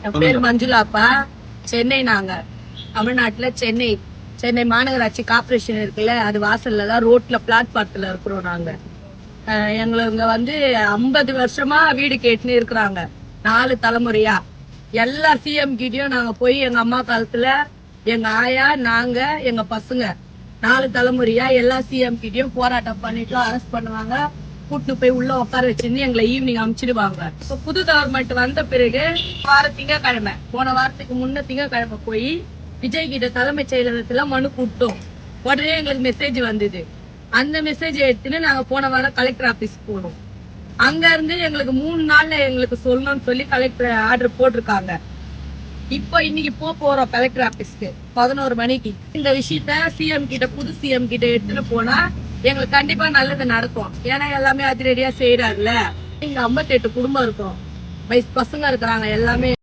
என் பேர் மஞ்சுளாப்பா. சென்னை. நாங்க தமிழ்நாட்டுல சென்னை சென்னை மாநகராட்சி கார்பரேஷன் இருக்குல்ல, அது வாசல்ல தான் ரோட்ல பிளாட்பாரத்துல இருக்கிறோம் நாங்க. எங்களுக்கு வந்து 50 வருஷமா வீடு கேட்டுன்னு இருக்கிறாங்க. 4 தலைமுறையா எல்லா சிஎம் கிட்டயும் நாங்க போய் எங்க அம்மா காலத்துல எங்க ஆயா, நாங்க, எங்க பசங்க 4 தலைமுறையா எல்லா சிஎம் கிட்டயும் போராட்டம் பண்ணிட்டு அரெஸ்ட் பண்ணுவாங்க. கூட்டு போய் உள்ள உட்கார வச்சிருந்து எங்களை ஈவினிங் அனுப்பிச்சிடுவாங்க. இப்ப புது கவர்மெண்ட் வந்த பிறகு திங்கக்கிழமை, போன வாரத்துக்கு முன்ன திங்கக்கிழமை போய் விஜய் கிட்ட தலைமைச் செயலகத்துல மனு கூட்டோம். உடனே எங்களுக்கு மெசேஜ் வந்தது. அந்த மெசேஜ் எடுத்துன்னு நாங்க போன வாரம் கலெக்டர் ஆபீஸ் போனோம். அங்க இருந்து எங்களுக்கு 3 நாள்ல எங்களுக்கு சொல்லணும்னு சொல்லி கலெக்டர் ஆர்டர் போட்டிருக்காங்க. இப்போ இன்னைக்கு போறோம் கலெக்டர் ஆபீஸ்க்கு 11 மணிக்கு. இந்த விஷயத்த சிஎம் கிட்ட, புது சிஎம் கிட்ட எடுத்துட்டு போனா எங்களுக்கு கண்டிப்பா நல்லது நடக்கும். ஏன்னா எல்லாமே அதிரடியா செய்யறாருல. இங்க 58 குடும்பம் இருக்கும், 20 பசங்க இருக்கிறாங்க எல்லாமே.